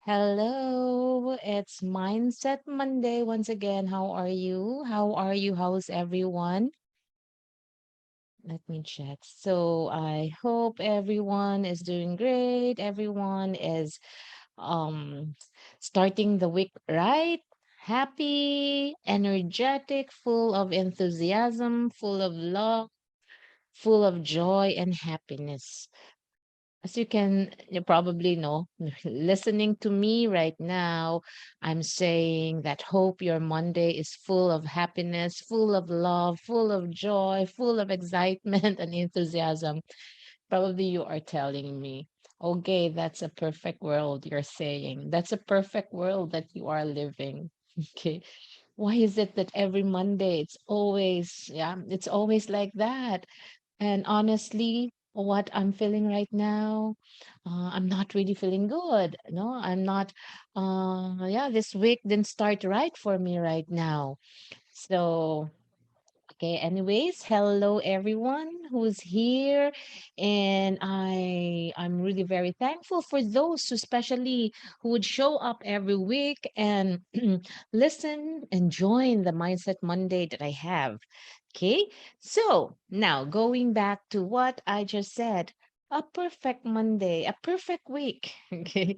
Hello, it's Mindset Monday once again. How are you? How are you? How's everyone? Let me check. So I hope everyone is doing great. Everyone is um starting the week right, happy, energetic, full of enthusiasm, full of love, full of joy and happiness. As you probably know, listening to me right now, I'm saying that hope your Monday is full of happiness, full of love, full of joy, full of excitement and enthusiasm. Probably you are telling me, okay, that's a perfect world you're saying. That's a perfect world that you are living. Okay. Why is it that every Monday it's always like that? And honestly, what I'm feeling right now, I'm not really feeling good. No, I'm not. This week didn't start right for me right now. So, okay, anyways, hello everyone who's here. And I'm really very thankful for those who especially who would show up every week and listen and join the Mindset Monday that I have. Okay, so now going back to what I just said, a perfect Monday, a perfect week. Okay,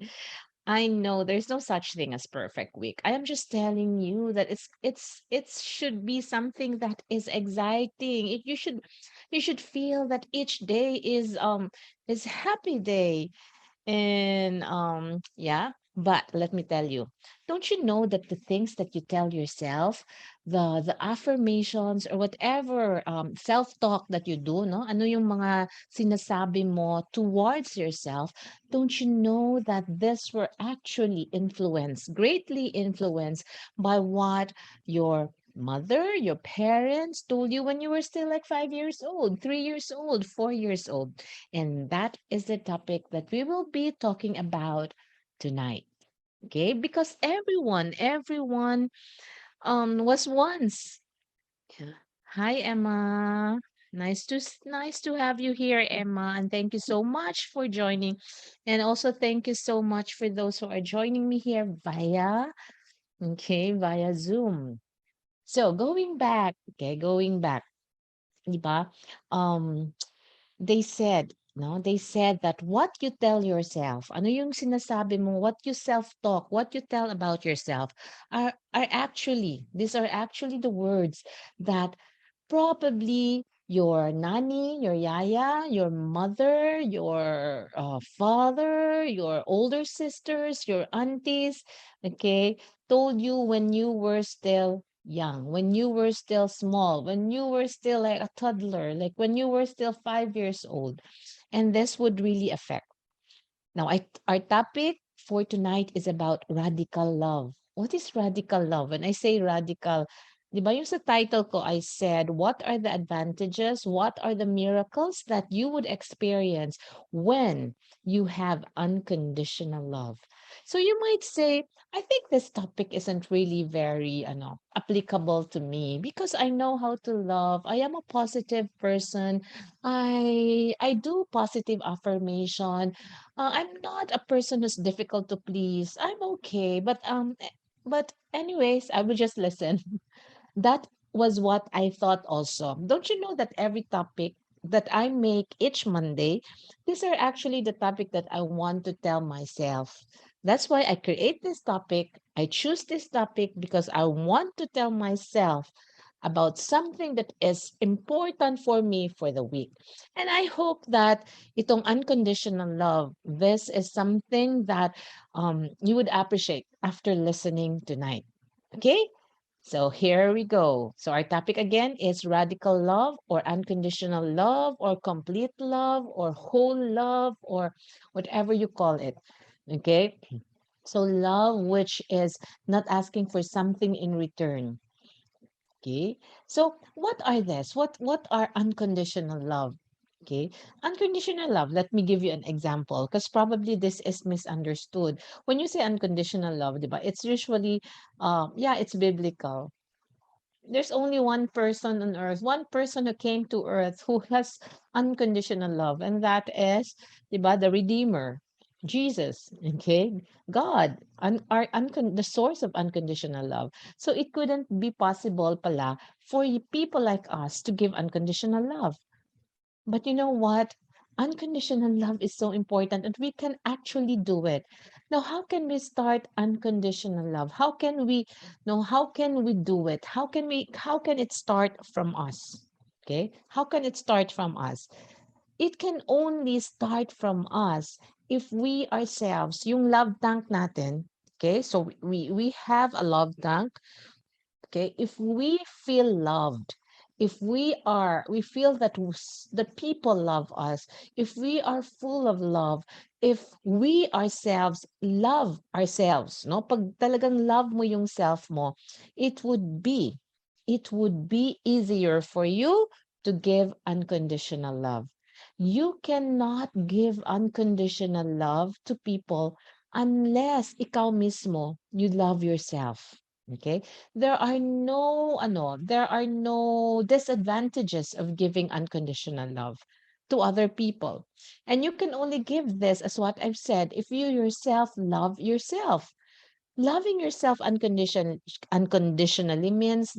I know there's no such thing as perfect week. I am just telling you that it should be something that is exciting. You should feel that each day is happy day. And yeah, but let me tell you, don't you know that the things that you tell yourself, the affirmations or whatever self-talk that you do, no? Ano yung mga sinasabi mo towards yourself, don't you know that this were actually influenced, greatly influenced by what your mother, your parents told you when you were still like 5 years old, 3 years old, 4 years old. And that is the topic that we will be talking about tonight. Okay? Because everyone was once. Yeah. Hi Emma. Nice to have you here, Emma, and thank you so much for joining. And also thank you so much for those who are joining me here via Zoom. So going back, 'di ba? Um they said, no, they said that what you tell yourself, ano yung sinasabi mo, what you self-talk, what you tell about yourself these are actually the words that probably your nanny, your yaya, your mother, your father, your older sisters, your aunties, okay, told you when you were still young, when you were still small, when you were still like a toddler, like when you were still 5 years old. And this would really affect. Now, our topic for tonight is about radical love. What is radical love? When I say radical, di ba yung sa title ko, I said, what are the advantages? What are the miracles that you would experience when you have unconditional love? So you might say, I think this topic isn't really very applicable to me because I know how to love. I am a positive person. I do positive affirmation. I'm not a person who's difficult to please. I'm okay, but anyways, I will just listen. That was what I thought also. Don't you know that every topic that I make each Monday, these are actually the topic that I want to tell myself. That's why I create this topic. I choose this topic because I want to tell myself about something that is important for me for the week. And I hope that itong unconditional love, this is something that you would appreciate after listening tonight. Okay? So here we go. So our topic again is radical love or unconditional love or complete love or whole love or whatever you call it. Okay? So love which is not asking for something in return. Okay? So what are this? What are unconditional love? Okay? Unconditional love, let me give you an example because probably this is misunderstood. When you say unconditional love, diba, it's usually it's biblical. There's only one person on earth, one person who came to earth who has unconditional love, and that is, diba, the Redeemer. Jesus, okay? God, the source of unconditional love. So it couldn't be possible pala for people like us to give unconditional love. But you know what? Unconditional love is so important and we can actually do it. Now, how can we start unconditional love? How can we no, how can we do it? How can it start from us? Okay? How can it start from us? It can only start from us if we ourselves, yung love tank natin, okay? So we have a love tank. Okay, if we feel loved, if we feel that that people love us, if we are full of love, if we ourselves love ourselves, no, pag talagang love mo yung self mo, it would be it would be easier for you to give unconditional love. You cannot give unconditional love to people unless ikaw mismo you love yourself. Okay, there are no disadvantages of giving unconditional love to other people. And you can only give this, as what I've said, if you yourself love yourself. Loving yourself unconditionally means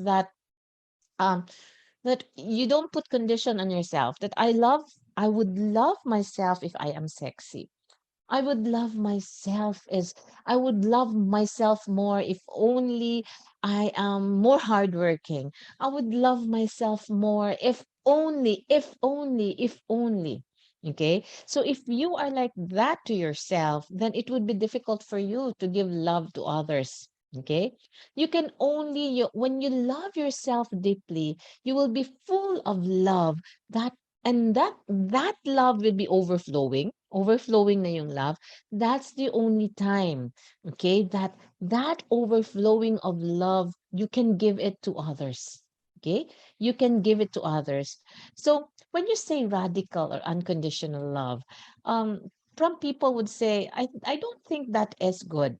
um that you don't put condition on yourself, that I would love myself if I am sexy. I would love myself as I would love myself more if only I am more hardworking. I would love myself more if only. Okay. So if you are like that to yourself, then it would be difficult for you to give love to others. Okay. You can only, when you love yourself deeply, you will be full of love. That love will be overflowing na yung love. That's the only time, okay, that overflowing of love, you can give it to others. Okay, you can give it to others. So when you say radical or unconditional love, some people would say, I don't think that is good.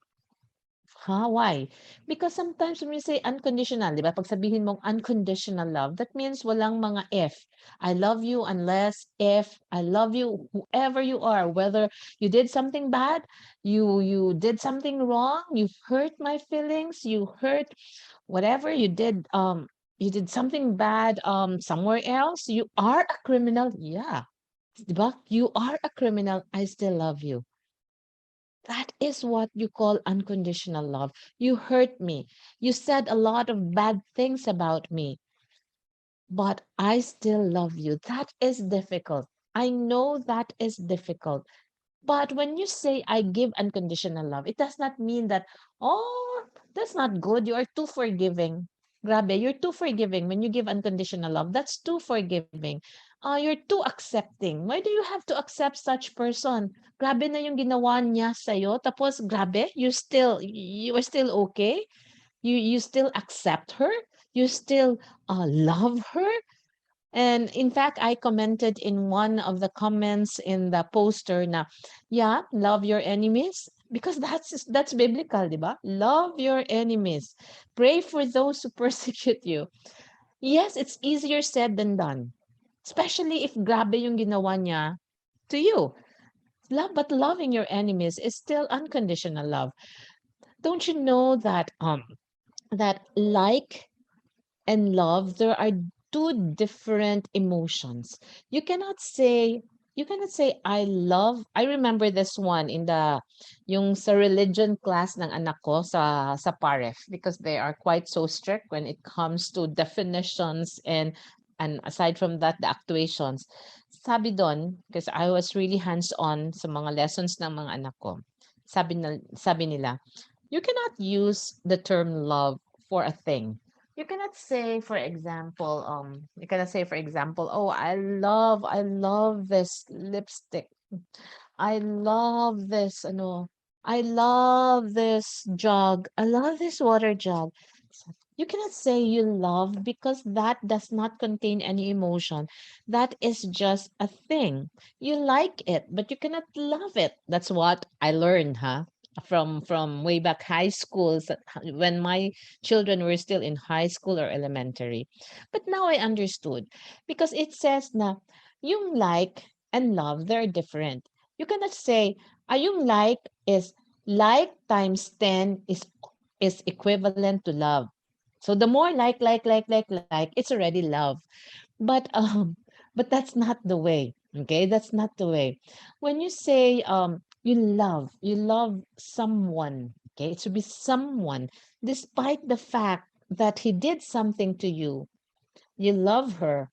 Ha, why? Because sometimes when we say unconditional, di ba? Pag sabihin mong unconditional love, that means walang mga if. I love you unless if I love you, whoever you are, whether you did something bad, you did something wrong, you hurt my feelings, you hurt whatever you did something bad somewhere else, you are a criminal. Yeah. Di ba? You are a criminal, I still love you. That is what you call unconditional love. You hurt me. You said a lot of bad things about me, but I still love you. That is difficult. I know that is difficult. But when you say I give unconditional love, it does not mean that, oh, that's not good. You are too forgiving. Grabe, you're too forgiving when you give unconditional love. That's too forgiving. You're too accepting. Why do you have to accept such person? Grabe na yung ginawa niya sa'yo. Tapos, grabe, you are still okay? You still accept her? You still love her? And in fact, I commented in one of the comments in the poster na, yeah, love your enemies. Because that's biblical, di ba? Love your enemies. Pray for those who persecute you. Yes, it's easier said than done. Especially if grabe yung ginawa niya to you. But loving your enemies is still unconditional love. Don't you know that like and love, there are two different emotions. You cannot say I remember this one in the yung sa religion class ng anak ko sa PAREF, because they are quite so strict when it comes to definitions and aside from that, the actuations. Sabi doon, because I was really hands-on sa mga lessons ng mga anak ko. Sabi nila, you cannot use the term love for a thing. You cannot say, for example, oh, I love this lipstick. I love this, I love this jug. I love this water jug. You cannot say you love because that does not contain any emotion. That is just a thing. You like it, but you cannot love it. That's what I learned, huh? From way back high school, when my children were still in high school or elementary. But now I understood, because it says na yung like and love, they're different. You cannot say Yung like times 10 is equivalent to love. So the more like, it's already love. But but that's not the way. Okay, that's not the way. When you say you love someone, okay, it should be someone, despite the fact that he did something to you. You love her,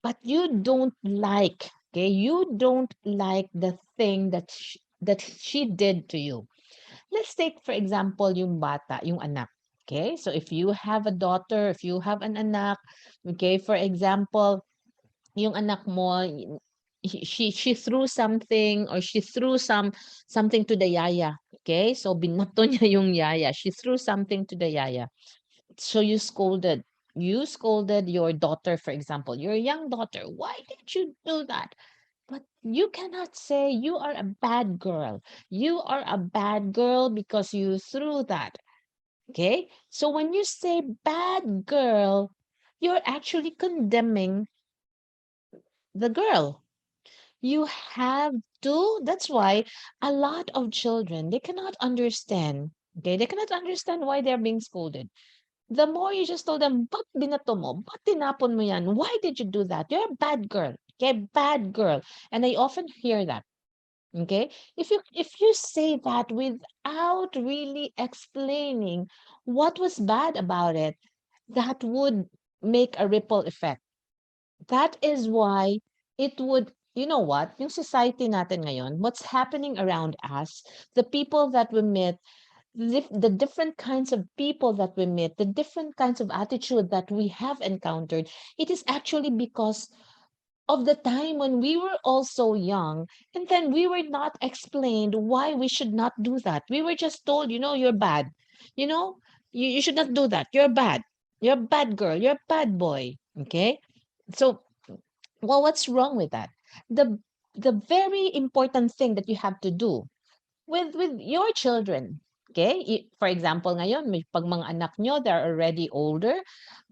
but you don't like, okay, you don't like the thing that she did to you. Let's take for example yung bata, yung anak. Okay, so if you have a daughter, if you have an anak, okay, for example, yung anak mo, she threw something, or she threw something to the yaya. Okay, so binato niya yung yaya. She threw something to the yaya. So you scolded your daughter, for example, your young daughter. Why did you do that? But you cannot say you are a bad girl. You are a bad girl because you threw that. Okay? So when you say bad girl, you're actually condemning the girl. You have to, that's why a lot of children, they cannot understand. Okay? They cannot understand why they're being scolded. The more you just told them, "Ba't binato mo? Ba't tinapon mo yan? Why did you do that? You're a bad girl. Okay, bad girl." And I often hear that. Okay? If you say that without really explaining what was bad about it, that would make a ripple effect. That is why it would, you know what, yung society natin ngayon, what's happening around us, the people that we meet, the different kinds of people that we meet, the different kinds of attitude that we have encountered, it is actually because of the time when we were also young, and then we were not explained why we should not do that. We were just told, you're bad. You know, you should not do that. You're bad. You're a bad girl. You're a bad boy. Okay? So, well, what's wrong with that? The the very important thing that you have to do with your children. Okay? For example, ngayon, pag mga anak nyo, they're already older.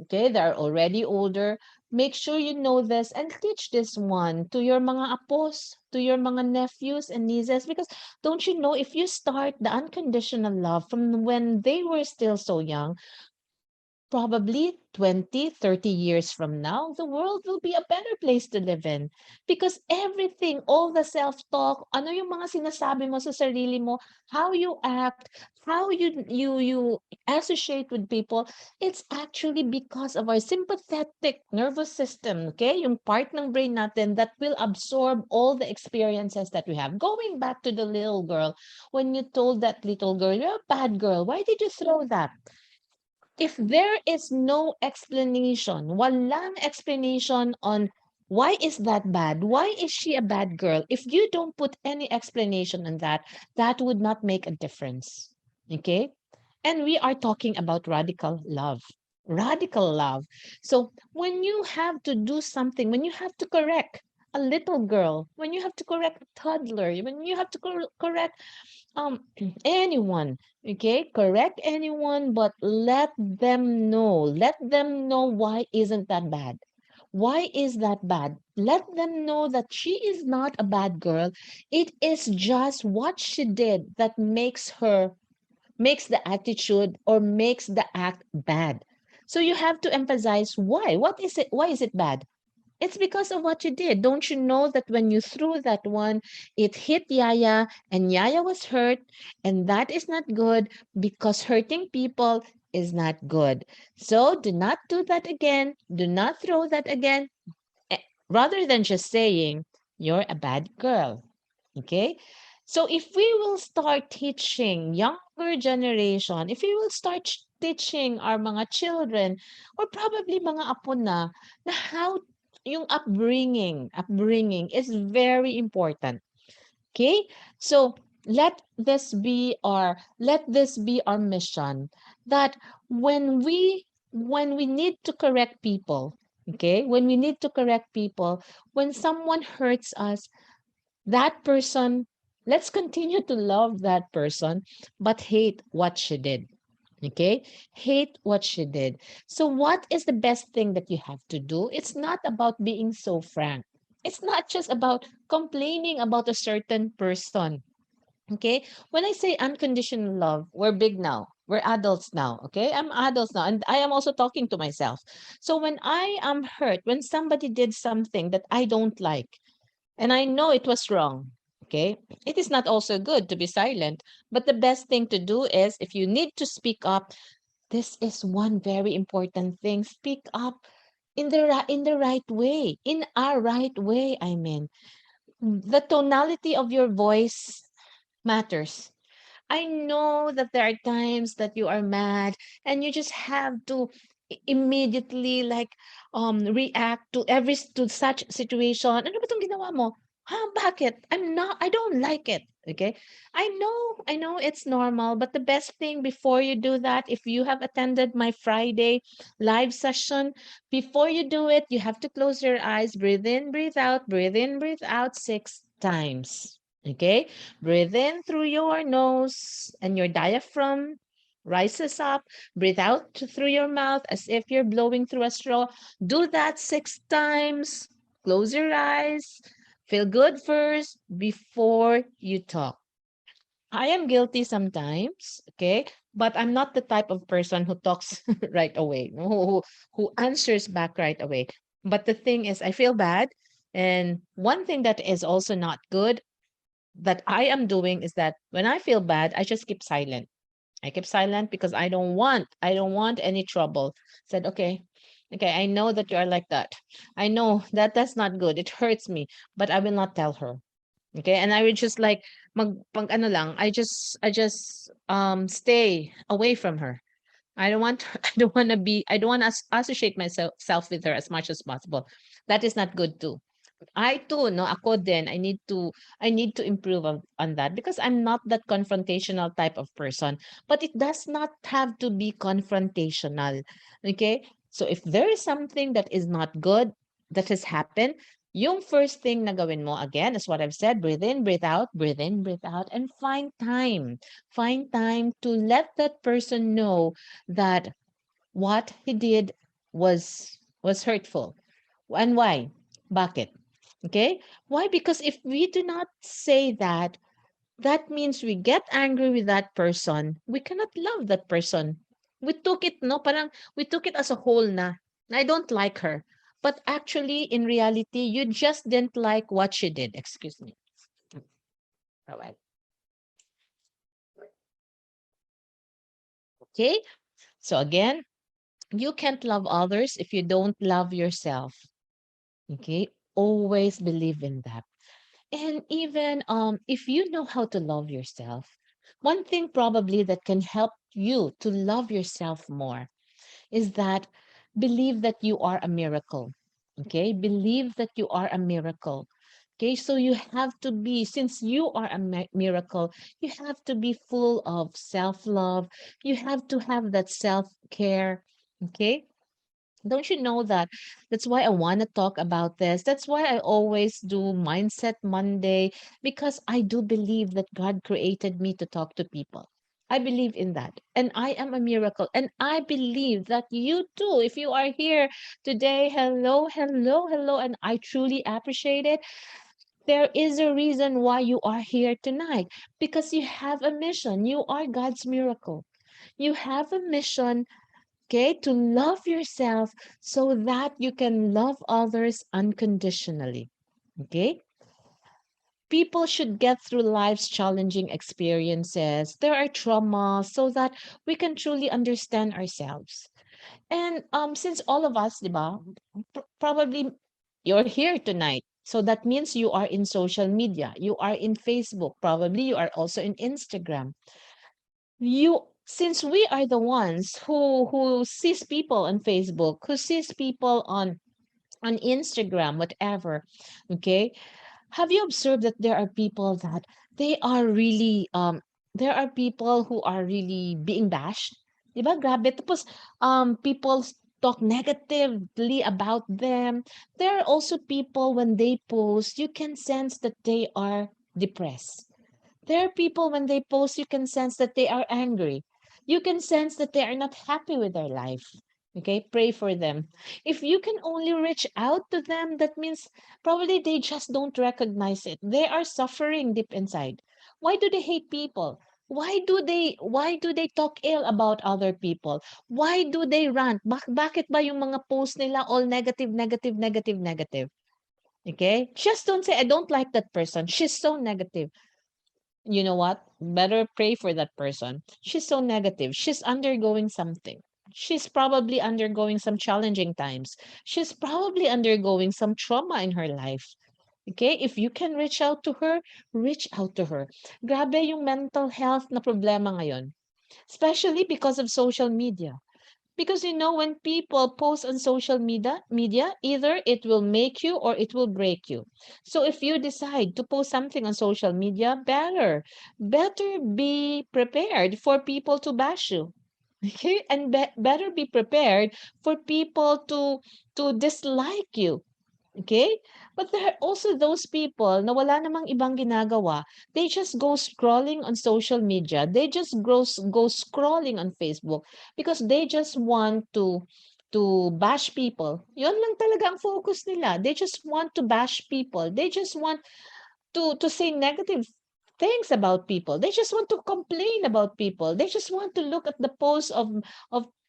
Okay? They're already older. Make sure you know this and teach this one to your mga apos, to your mga nephews and nieces. Because don't you know, if you start the unconditional love from when they were still so young, probably 20, 30 years from now, the world will be a better place to live in. Because everything, all the self-talk, ano yung mga sinasabi mo sa sarili mo, how you act, how you associate with people, it's actually because of our sympathetic nervous system, okay? Yung part ng brain natin that will absorb all the experiences that we have. Going back to the little girl, when you told that little girl, "You're a bad girl, why did you throw that?" If there is no explanation, walang explanation on why is that bad? Why is she a bad girl? If you don't put any explanation on that, that would not make a difference. Okay? And we are talking about radical love. Radical love. So when you have to do something, when you have to correct a little girl, when you have to correct a toddler, when you have to correct um anyone, okay, correct anyone, but let them know why isn't that bad, why is that bad. Let them know that she is not a bad girl. It is just what she did that makes the attitude or makes the act bad. So you have to emphasize why is it bad. It's because of what you did. Don't you know that when you threw that one, it hit Yaya and Yaya was hurt, and that is not good because hurting people is not good. So do not do that again. Do not throw that again. Eh, Rather than just saying, "You're a bad girl." Okay? So if we will start teaching younger generation, if we will start teaching our mga children, or probably mga apo na how yung upbringing is very important. Okay? So let this be our mission, that when we need to correct people, okay? When we need to correct people, when someone hurts us, that person, let's continue to love that person, but hate what she did. Okay? Hate what she did. So, what is the best thing that you have to do? It's not about being so frank. It's not just about complaining about a certain person. Okay. When I say unconditional love, we're big now. We're adults now. Okay. I'm adults now. And I am also talking to myself. So when I am hurt, when somebody did something that I don't like, and I know it was wrong, okay, it is not also good to be silent. But the best thing to do is, if you need to speak up, this is one very important thing. Speak up in the in the right way, in a right way. I mean, the tonality of your voice matters. I know that there are times that you are mad and you just have to immediately like react to to such situation. Ano ba 'tong ginawa mo? Ha, bakit? I don't like it. Okay? I know it's normal, but the best thing before you do that, if you have attended my Friday live session, before you do it, you have to close your eyes, breathe in, breathe out 6 times. Okay? Breathe in through your nose and your diaphragm rises up. Breathe out through your mouth as if you're blowing through a straw. Do that 6 times. Close your eyes. Feel good first before you talk. I am guilty sometimes, okay? But I'm not the type of person who talks right away, no, who answers back right away. But the thing is, I feel bad. And one thing that is also not good that I am doing is that when I feel bad, I just keep silent. I keep silent because I don't want any trouble. Said, okay, okay, I know that you are like that. I know that that's not good. It hurts me, but I will not tell her. Okay, and I would just like pag ano lang, I just stay away from her. I don't want I don't want to associate myself self with her as much as possible. That is not good too. I too, no, ako din, I need to improve on that because I'm not that confrontational type of person. But it does not have to be confrontational. Okay? So if there is something that is not good that has happened, yung first thing na gawin mo, again, is what I've said, breathe in, breathe in, breathe out, and find time. Find time to let that person know that what he did was hurtful. And why? Bakit? Okay? Why? Because if we do not say that, that means we get angry with that person. We cannot love that person. We took it, no, parang we took it as a whole na. I don't like her. But actually, in reality, you just didn't like what she did. Excuse me. All right. Okay? So again, you can't love others if you don't love yourself. Okay? Always believe in that. And even if you know how to love yourself, one thing probably that can help you to love yourself more is that believe that you are a miracle. Okay? Believe that you are a miracle. Okay? So you have to be, since you are a miracle, you have to be full of self love. You have to have that self care. Okay? Don't you know that? That's why I want to talk about this. That's why I always do Mindset Monday, because I do believe that God created me to talk to people. I believe in that. And I am a miracle. And I believe that you too, if you are here today, hello, hello, hello. And I truly appreciate it. There is a reason why you are here tonight, because you have a mission. You are God's miracle. You have a mission, okay, to love yourself so that you can love others unconditionally. Okay, people should get through life's challenging experiences. There are traumas so that we can truly understand ourselves. And since all of us, diba, probably you're here tonight. So that means you are in social media, you are in Facebook, probably you are also in Instagram. You, since we are the ones who sees people on Facebook, who sees people on Instagram, whatever, okay, have you observed that there are people that they are really there are people who are really being bashed, di ba, grabe, tapos people talk negatively about them. There are also people, when they post, you can sense that they are depressed. There are people, when they post, you can sense that they are angry. You can sense that they are not happy with their life. Okay, pray for them. If you can only reach out to them, that means probably they just don't recognize it. They are suffering deep inside. Why do they hate people? Why do they talk ill about other people? Why do they rant? Bakit ba yung mga post nila all negative, negative, negative, negative? Okay? Just don't say, I don't like that person. She's so negative. You know what? Better pray for that person. She's so negative. She's undergoing something. She's probably undergoing some challenging times. She's probably undergoing some trauma in her life. Okay? If you can reach out to her, reach out to her. Grabe yung mental health na problema ngayon. Especially because of social media. Because when people post on social media, either it will make you or it will break you. So if you decide to post something on social media, better be prepared for people to bash you. Okay? And better be prepared for people to dislike you. Okay? But there are also those people na wala namang ibang ginagawa. They just go scrolling on social media. They just go scrolling on Facebook because they just want to bash people. Yun lang talaga ang focus nila. They just want to bash people. They just want to say negative things about people. They just want to complain about people. They just want to look at the posts of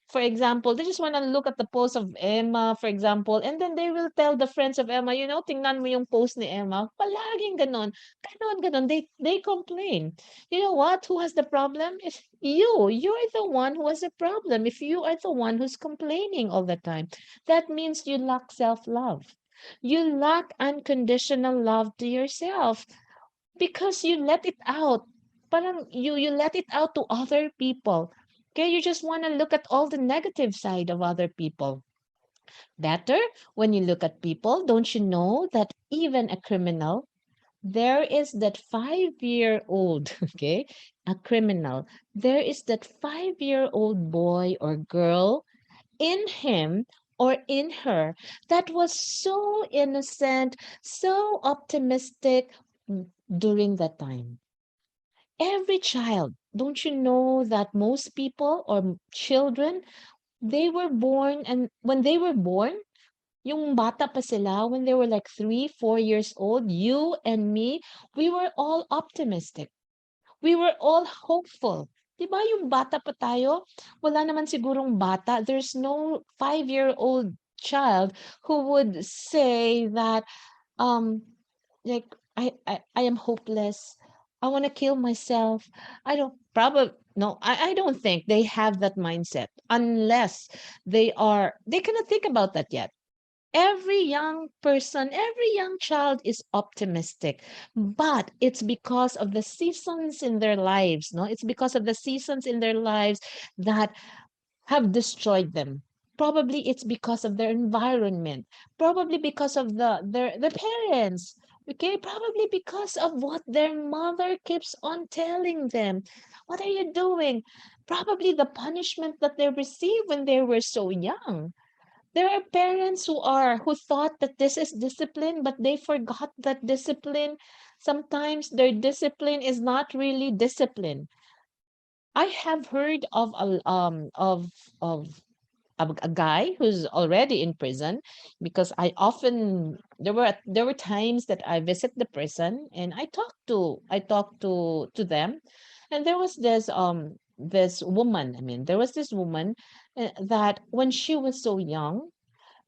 for example, they just want to look at the post of Emma, for example, and then they will tell the friends of Emma, tingnan mo yung post ni Emma. Palaging ganon. Ganon, ganon. They complain. You know what? Who has the problem? It's you. You're the one who has the problem. If you are the one who's complaining all the time, that means you lack self-love. You lack unconditional love to yourself because you let it out. Parang you let it out to other people. Okay, you just want to look at all the negative side of other people. Better when you look at people, don't you know that even a criminal, there is that 5-year-old, okay, a criminal, there is that 5-year-old boy or girl in him or in her that was so innocent, so optimistic during that time. Every child, don't you know that most people or children, they were born, and when they were born, yung bata pa sila, when they were like 3, 4 years old, you and me, we were all optimistic. We were all hopeful. Diba yung bata pa tayo? Wala naman sigurong bata. There's no 5-year-old child who would say that, um, like, I am hopeless. I want to kill myself. I don't probably no, I don't think they have that mindset unless they cannot think about that yet. Every young person, every young child is optimistic, but it's because of the seasons in their lives, no? It's because of the seasons in their lives that have destroyed them. Probably it's because of their environment, probably because of their parents. Okay, probably because of what their mother keeps on telling them. What are you doing? Probably the punishment that they received when they were so young. There are parents who thought that this is discipline, but they forgot that discipline, sometimes their discipline is not really discipline. I have heard of a guy who's already in prison, because there were times that I visit the prison and I talked to them, and there was this woman. I mean, there was this woman that when she was so young,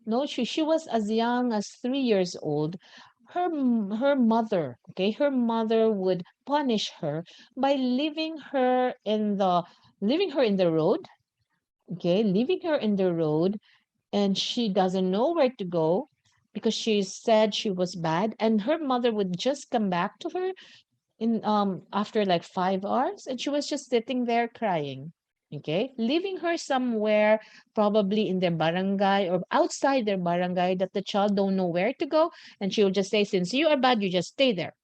no, she was as young as 3 years old. Her mother, okay, her mother would punish her by leaving her in the road, okay, leaving her in the road, and she doesn't know where to go because she said she was bad, and her mother would just come back to her in after like 5 hours, and she was just sitting there crying. Okay, leaving her somewhere, probably in their barangay or outside their barangay, that the child don't know where to go, and she will just say, since you are bad, you just stay there.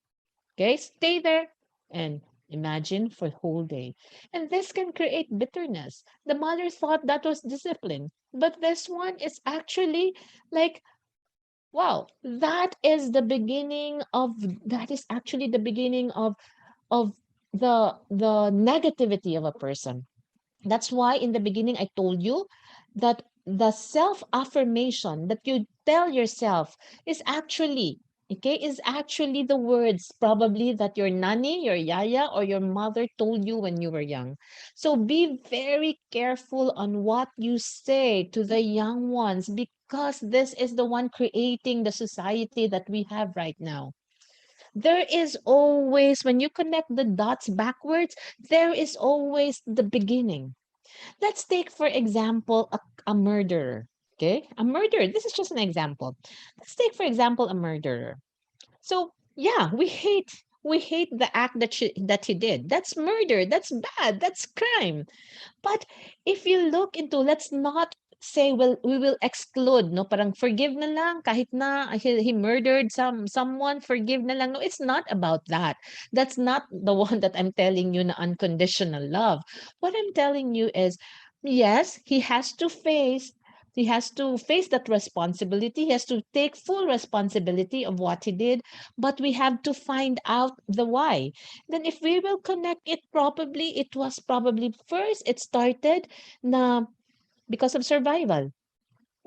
Okay, stay there and imagine for the whole day. And this can create bitterness. The mother thought that was discipline, but this one is actually like, wow, that is actually the beginning of the negativity of a person. That's why in the beginning I told you that the self affirmation that you tell yourself is actually, okay, is actually the words probably that your nanny, your yaya, or your mother told you when you were young. So be very careful on what you say to the young ones, because this is the one creating the society that we have right now. There is always, when you connect the dots backwards, there is always the beginning. Let's take, for example, a murderer. Okay, a murderer. This is just an example. Let's take, for example, a murderer. So yeah, we hate the act that he did. That's murder. That's bad. That's crime. But if you look into, let's not say, well, we will exclude, no, parang forgive na lang kahit na he murdered someone, forgive na lang. No, it's not about that. That's not the one that I'm telling you, na unconditional love. What I'm telling you is, yes, he has to face that responsibility. He has to take full responsibility of what he did, but we have to find out the why. Then if we will connect it, probably it was probably first it started na because of survival.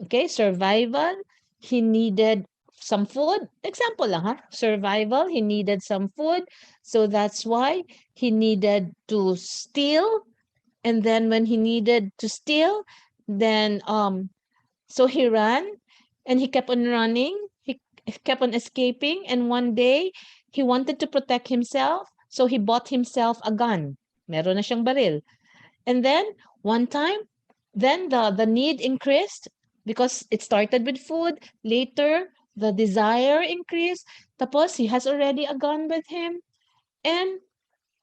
Okay, survival. He needed some food. Example lang ha. Survival, he needed some food. So that's why he needed to steal. And then when he needed to steal, then so he ran and he kept on running. He kept on escaping. And one day, he wanted to protect himself. So he bought himself a gun. Meron na siyang baril. And then, one time, then the need increased because it started with food. Later, the desire increased. Tapos, he has already a gun with him. And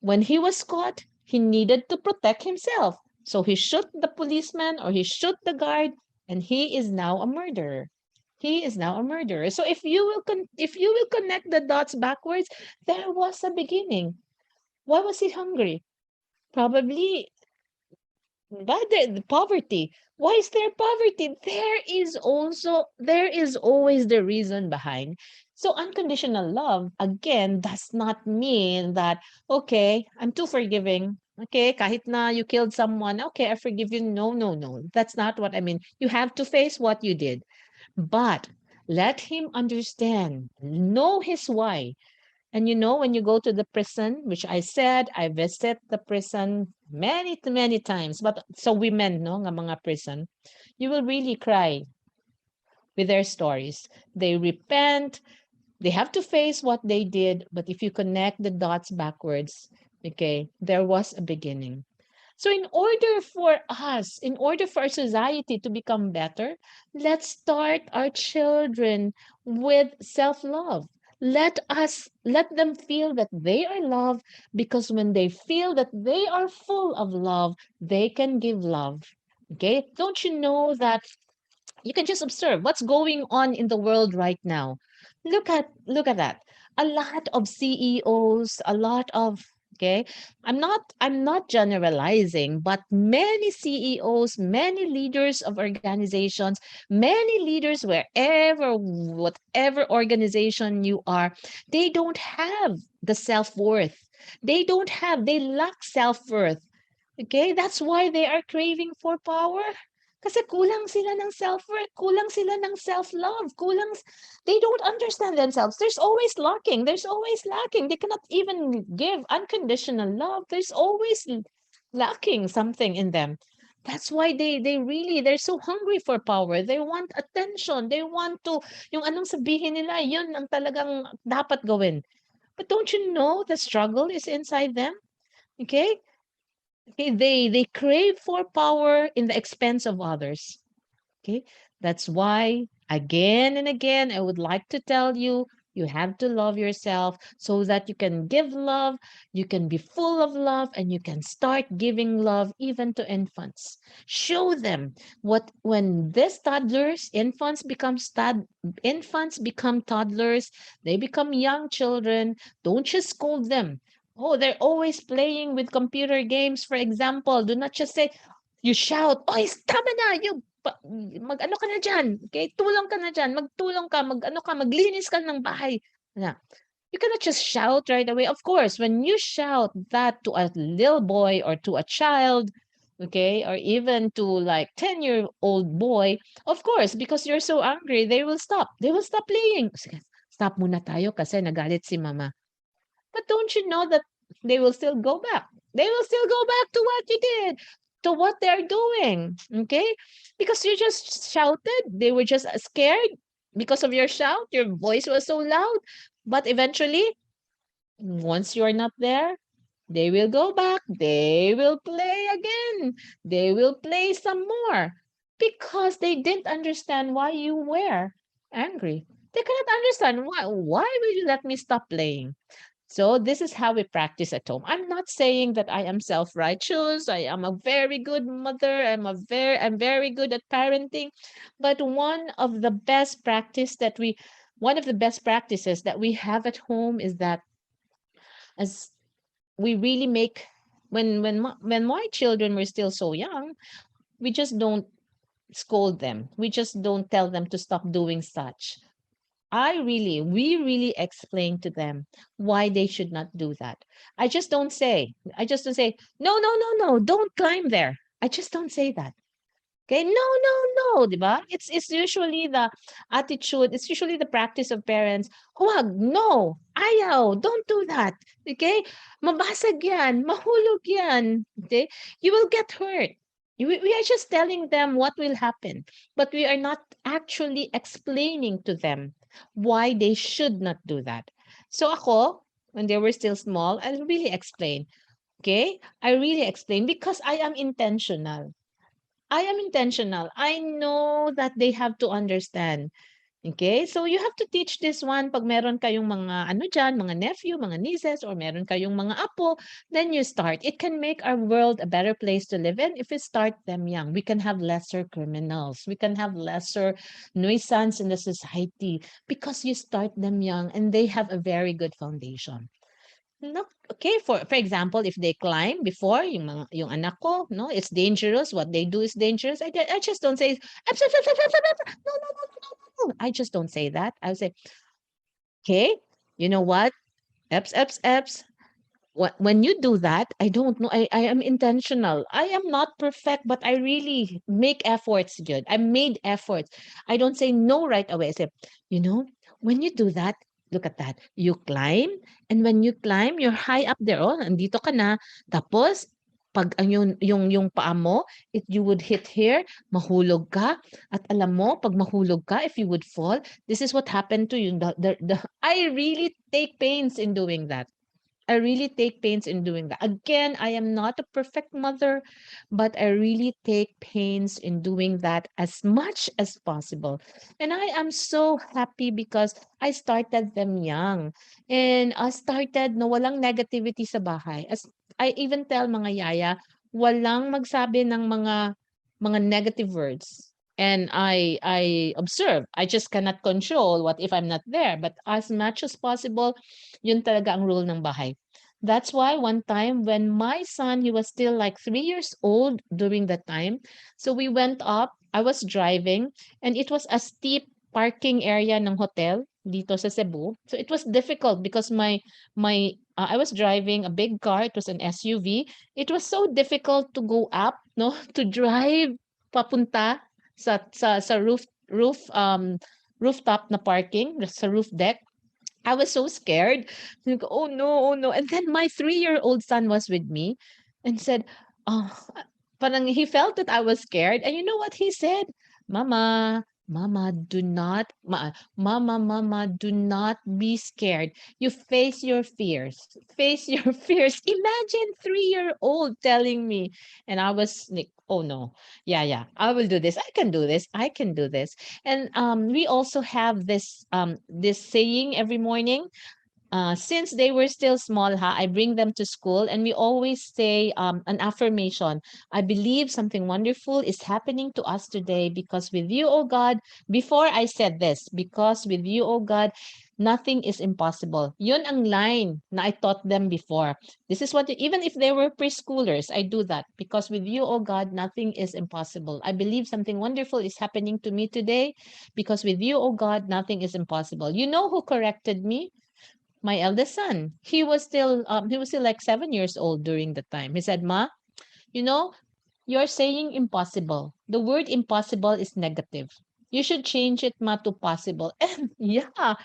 when he was caught, he needed to protect himself. So he shot the policeman or he shot the guard, and he is now a murderer. He is now a murderer. So if you will connect the dots backwards, there was a beginning. Why was he hungry? Probably but the poverty. Why is there poverty? There is always the reason behind. So unconditional love again does not mean that, okay, I'm too forgiving. Okay, kahit na you killed someone, okay, I forgive you. No, no, no. That's not what I mean. You have to face what you did. But let him understand, know his why. And when you go to the prison, which I said, I visit the prison many, many times. But so women, no, nga mga prison, you will really cry with their stories. They repent, they have to face what they did. But if you connect the dots backwards, okay, there was a beginning. So in order for our society to become better, let's start our children with self-love. Let them feel that they are loved, because when they feel that they are full of love, they can give love. Okay? Don't you know that you can just observe what's going on in the world right now? Look at that. A lot of CEOs, a lot of okay. I'm not generalizing, but many CEOs, many leaders of organizations, many leaders wherever whatever organization you are, they don't have the self-worth. They lack self-worth. Okay? That's why they are craving for power. Kasi kulang sila ng self-worth, kulang sila ng self-love, they don't understand themselves. There's always lacking. They cannot even give unconditional love. There's always lacking something in them. That's why they're so hungry for power. They want attention. They want to, yung anong sabihin nila, yun ang talagang dapat gawin. But don't you know the struggle is inside them? Okay? Okay, they crave for power in the expense of others. Okay, that's why again and again I would like to tell you, you have to love yourself so that you can give love, you can be full of love, and you can start giving love even to infants. Show them what when these infants become toddlers, they become young children. Don't just scold them. Oh, they're always playing with computer games, for example. Do not just say, you shout, "Oy, tama na, mag-ano ka na dyan, okay? Tulong ka na dyan, magtulong ka, maglinis ka ng bahay." Na. You cannot just shout right away. Of course, when you shout that to a little boy or to a child, okay, or even to like 10-year-old boy, of course, because you're so angry, they will stop. They will stop playing. Sige, Stop muna tayo kasi nagalit si mama. But don't you know that they will still go back? They will still go back to what you did, to what they're doing. Okay? Because you just shouted. They were just scared because of your shout. Your voice was so loud. But eventually, once you're not there, they will go back. They will play again. They will play some more because they didn't understand why you were angry. They cannot understand why will you let me stop playing? So this is how we practice at home. I'm not saying that I am self-righteous. I am a very good mother. I'm very good at parenting. But one of the best practices that we have at home is that as we really make when my children were still so young, we just don't scold them. We just don't tell them to stop doing such. We really explain to them why they should not do that. I just don't say, no, no, no, no, don't climb there. I just don't say that. Okay, no, no, no, di ba? It's usually the attitude, it's usually the practice of parents. Huwag, no, ayaw, don't do that. Okay? Mabasag yan, mahulog yan. Okay? You will get hurt. We are just telling them what will happen, but we are not actually explaining to them why they should not do that. So ako, when they were still small, I really explain. Okay? I really explain because I am intentional. I am intentional. I know that they have to understand. Okay? So you have to teach this one pag meron kayong mga ano diyan, mga nephew, mga nieces, or meron kayong mga apo, then you start. It can make our world a better place to live in if we start them young. We can have lesser criminals. We can have lesser nuisance in the society because you start them young and they have a very good foundation. No, okay, for example, if they climb before yung anak ko, no, it's dangerous. What they do is dangerous. I just don't say, "Eps, eps, eps, eps, eps, eps, eps." No, no, no, no, no, no, no. I just don't say that. I would say, okay, you know what? Eps, eps, eps. When you do that, I don't know. I am intentional. I am not perfect, but I really make efforts, good. I made efforts. I don't say no right away. I say, you know, when you do that, look at that. You climb, and when you climb, you're high up there. Oh, andito ka na. Tapos, pag ang yung paa mo, you would hit here, mahulog ka. At alam mo, pag mahulog ka, if you would fall, this is what happened to you. I really take pains in doing that. I really take pains in doing that. Again, I am not a perfect mother, but I really take pains in doing that as much as possible. And I am so happy because I started them young. And I started no walang negativity sa bahay. As I even tell mga yaya, walang magsabi ng mga negative words. And I observe. I just cannot control what if I'm not there. But as much as possible, yun talaga ang rule ng bahay. That's why one time when my son, he was still like 3 years old during that time. So we went up, I was driving, and it was a steep parking area ng hotel dito sa Cebu. So it was difficult because I was driving a big car, it was an SUV. It was so difficult to go up, no, to drive papunta sa rooftop na parking, sa roof deck. I was so scared. Like, oh no, oh no. And then my 3-year-old son was with me and said, oh, parang he felt that I was scared. And you know what he said? Mama, Mama, Mama, do not be scared. You face your fears. Face your fears. Imagine 3-year-old telling me. And I was like, oh no. Yeah, I will do this. I can do this. I can do this. And we also have this saying every morning. Since they were still small, I bring them to school and we always say an affirmation. I believe something wonderful is happening to us today because with you, oh God, before I said this, because with you, oh God, nothing is impossible. Yun ang line na I taught them before. This is what, even if they were preschoolers, I do that because with you, oh God, nothing is impossible. I believe something wonderful is happening to me today because with you, oh God, nothing is impossible. You know who corrected me? My eldest son. He was still like 7 years old during the time. He said, Ma, you know, you're saying impossible. The word impossible is negative. You should change it, Ma, to possible. And yeah,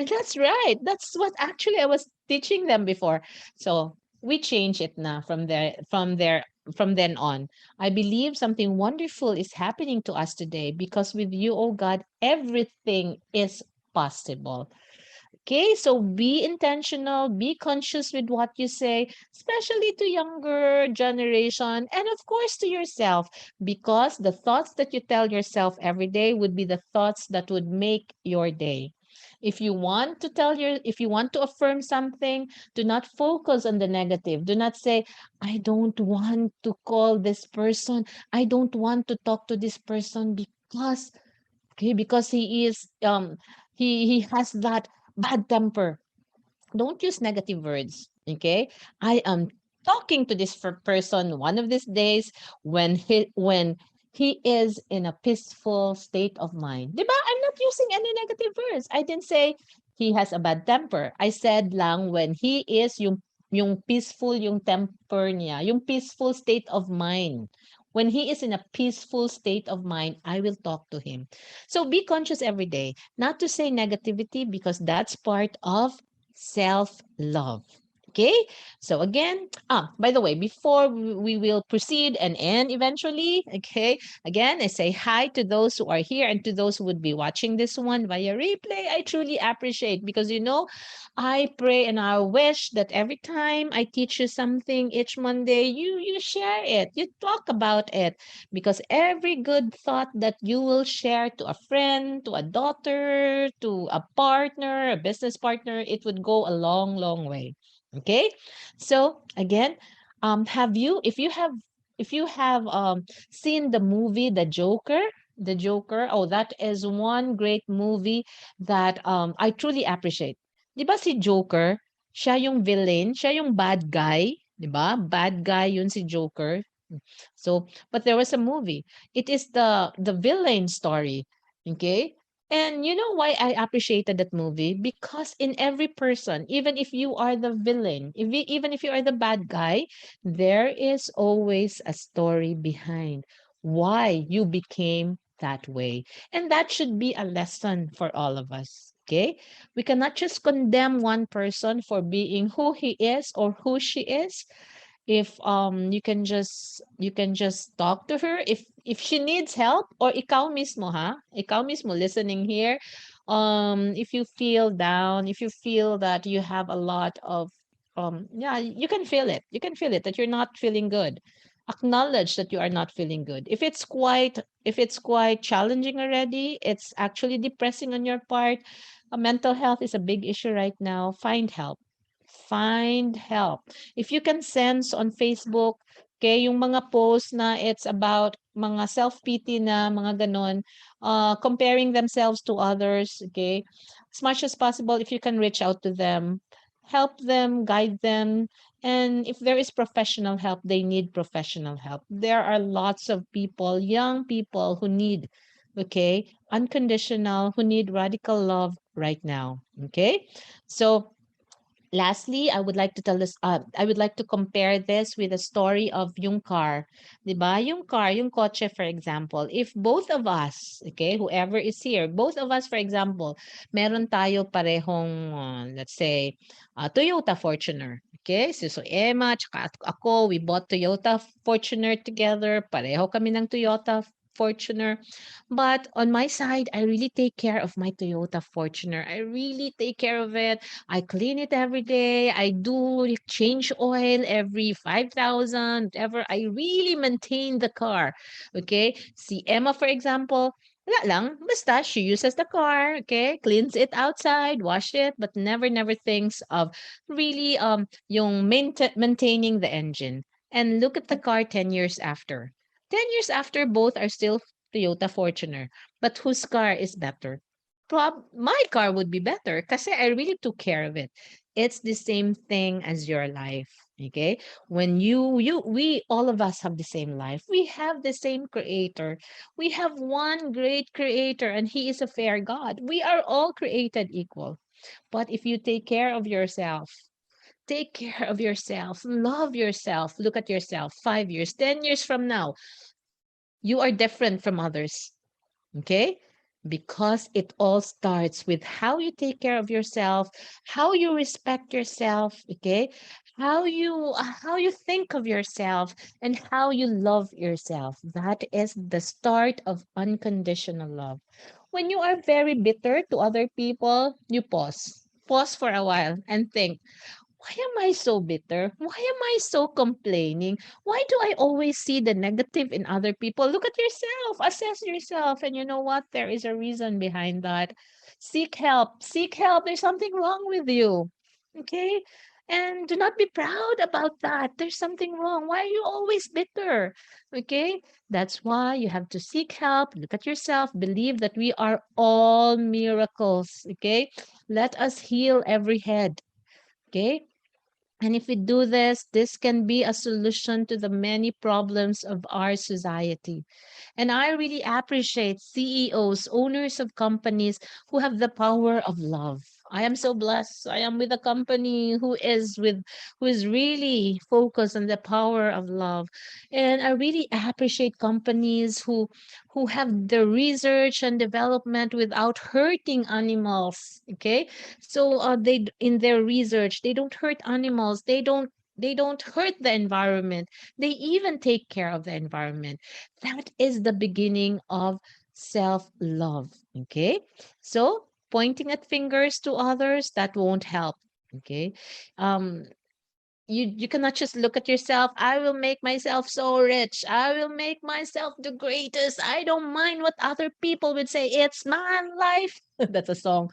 And that's right. That's what actually I was teaching them before. So we change it now from then on. I believe something wonderful is happening to us today because with you, oh God, everything is possible. Okay, so be intentional, be conscious with what you say, especially to younger generation and of course to yourself, because the thoughts that you tell yourself every day would be the thoughts that would make your day. If you want to affirm something, do not focus on the negative. Do not say, I don't want to call this person. I don't want to talk to this person because okay, because he has that bad temper. Don't use negative words. Okay, I am talking to this person one of these days when he is in a peaceful state of mind. Diba? I'm not using any negative words. I didn't say he has a bad temper. I said lang when he is yung peaceful yung temper niya, yung peaceful state of mind. When he is in a peaceful state of mind, I will talk to him. So be conscious every day, not to say negativity because that's part of self-love. Okay? So again, by the way, before we will proceed and end eventually, okay? Again, I say hi to those who are here and to those who would be watching this one via replay. I truly appreciate because I pray and I wish that every time I teach you something each Monday, you share it, you talk about it, because every good thought that you will share to a friend, to a daughter, to a partner, a business partner, it would go a long, long way. Okay? So again, if you have seen the movie The Joker, oh, that is one great movie that I truly appreciate. 'Di ba si Joker, siya yung villain, siya yung bad guy, 'di ba? Bad guy yun si Joker. So, but there was a movie. It is the villain story. Okay? And you know why I appreciated that movie? Because in every person, even if you are the villain, even if you are the bad guy, there is always a story behind why you became that way. And that should be a lesson for all of us. Okay? We cannot just condemn one person for being who he is or who she is. If you can just talk to her if she needs help, or ikaw mismo listening here, if you feel down, if you feel that you have a lot of yeah, you can feel it that you're not feeling good. Acknowledge that you are not feeling good. If it's quite challenging already, it's actually depressing on your part, mental health is a big issue right now, find help. Find help. If you can sense on Facebook, okay, yung mga posts na it's about mga self-pity na mga ganon, comparing themselves to others, okay, as much as possible, if you can reach out to them, help them, guide them, and if there is professional help, they need professional help. There are lots of people, young people who need, okay, unconditional, who need radical love right now, okay? So, lastly, I would like to compare this with the story of yung car. 'Di ba? Yung car, yung kotse, for example. If both of us, okay, whoever is here, both of us, for example, meron tayo parehong, let's say, Toyota Fortuner. Okay? So Emma, tsaka ako, we bought Toyota Fortuner together. Pareho kami ng Toyota Fortuner. But on my side, I really take care of my Toyota Fortuner. I really take care of it. I clean it every day. I do change oil every 5,000, whatever. I really maintain the car. Okay? See Emma, for example, wala lang. Basta, she uses the car, okay? Cleans it outside, wash it, but never thinks of really yung maintaining the engine. And look at the car 10 years after. 10 years after, both are still Toyota Fortuner. But whose car is better? My car would be better because I really took care of it. It's the same thing as your life. Okay. When we, all of us have the same life. We have the same creator. We have one great creator, and he is a fair God. We are all created equal. But if you take care of yourself, love yourself, look at yourself 5 years, 10 years from now, you are different from others. Okay? because it all starts with how you take care of yourself, how you respect yourself, okay? How you think of yourself and how you love yourself. That is the start of unconditional love. When you are very bitter to other people, you pause. Pause for a while and think, why am I so bitter? Why am I so complaining? Why do I always see the negative in other people? Look at yourself, assess yourself, and you know what? There is a reason behind that. Seek help. Seek help. There's something wrong with you. Okay? And do not be proud about that. There's something wrong. Why are you always bitter? Okay? That's why you have to seek help. Look at yourself. Believe that we are all miracles. Okay? Let us heal every head. Okay? And if we do this, this can be a solution to the many problems of our society. And I really appreciate CEOs, owners of companies who have the power of love. I am so blessed. I am with a company who is really focused on the power of love. And I really appreciate companies who have the research and development without hurting animals. Okay? So in their research, they don't hurt animals. They don't hurt the environment. They even take care of the environment. That is the beginning of self-love. Okay. So pointing at fingers to others, that won't help. Okay. Um, you cannot just look at yourself. I will make myself so rich. I will make myself the greatest. I don't mind what other people would say. It's my life. That's a song.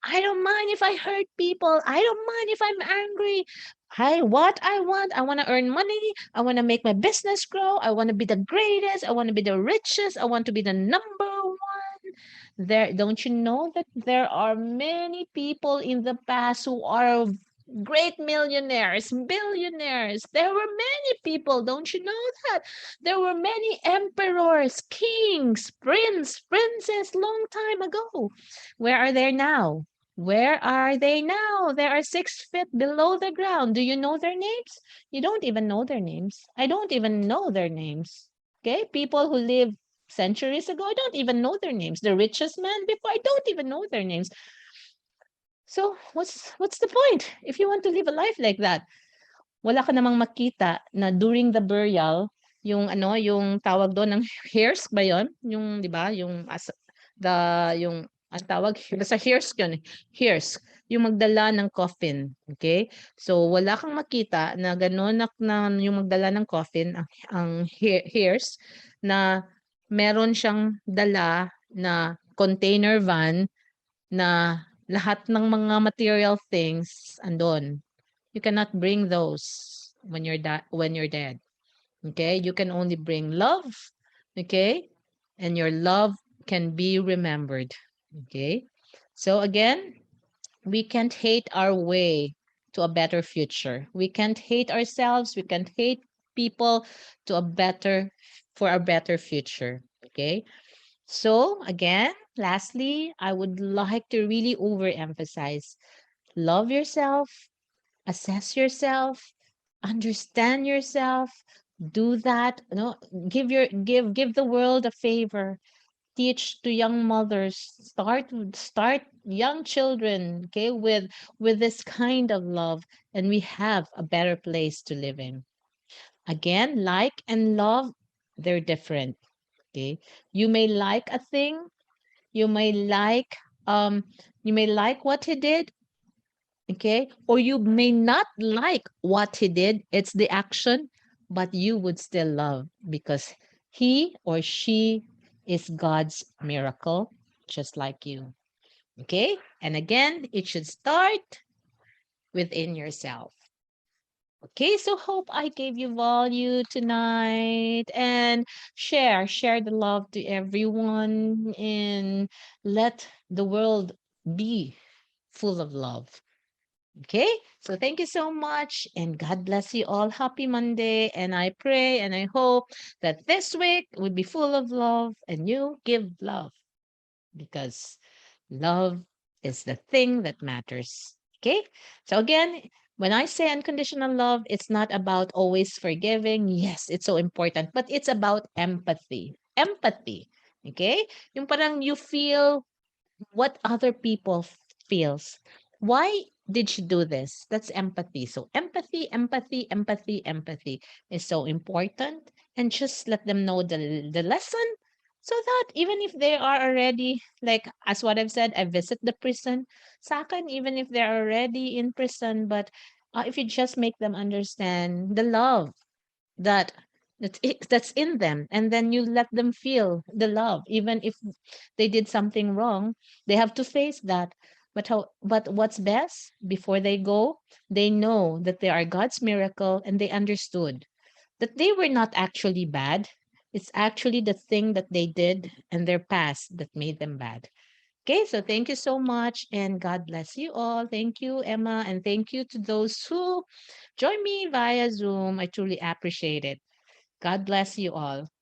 I don't mind if I hurt people. I don't mind if I'm angry. I want. I want to earn money. I want to make my business grow. I want to be the greatest. I want to be the richest. I want to be the number one. There, don't you know that there are many people in the past who are great millionaires, billionaires. There were many people, don't you know that? There were many emperors, kings, princess long time ago. Where are they now? Where are they now? They are 6 feet below the ground. Do you know their names? You don't even know their names. I don't even know their names. Okay? People who lived centuries ago, I don't even know their names. The richest man before, I don't even know their names. So, what's the point if you want to live a life like that? Wala ka namang makita na during the burial, yung ano, yung tawag doon ng hearse ba 'yon? Yung 'di ba, yung yung ang tawag sa hearse 'yun, hearse, yung magdala ng coffin, okay? So wala kang makita na gano'n na yung magdala ng coffin ang hearse na meron siyang dala na container van na lahat ng mga material things andon. You cannot bring those when you're dead. Okay? You can only bring love. Okay? And your love can be remembered. Okay? So again, we can't hate our way to a better future. We can't hate ourselves. We can't hate people to a better for a better future. Okay? So again, lastly, I would like to really overemphasize love yourself, assess yourself, understand yourself, do that. No, give the world a favor. Teach to young mothers. Start young children, okay, with this kind of love, and we have a better place to live in. Again, like and love, they're different. Okay. You may like a thing, you may like you may like what he did, okay? Or you may not like what he did, it's the action, but you would still love because he or she is God's miracle, just like you, okay? And again, it should start within yourself. Okay, so hope I gave you value tonight and share the love to everyone and let the world be full of love. Okay, so thank you so much and God bless you all. Happy Monday. And I pray and I hope that this week will be full of love and you give love because love is the thing that matters. Okay, so again, when I say unconditional love, it's not about always forgiving. Yes, it's so important, but it's about empathy. Empathy. Okay? Yung parang you feel what other people feels. Why did she do this? That's empathy. So empathy, empathy, empathy, empathy is so important. And just let them know the lesson so that even if they are already, like as what I've said, I visit the prison. Sa akin, even if they're already in prison, but if you just make them understand the love that that's in them, and then you let them feel the love even if they did something wrong, they have to face that. But what's best, before they go, they know that they are God's miracle, and they understood that they were not actually bad. It's actually the thing that they did and their past that made them bad. Okay, so thank you so much, and God bless you all. Thank you, Emma, and thank you to those who join me via Zoom. I truly appreciate it. God bless you all.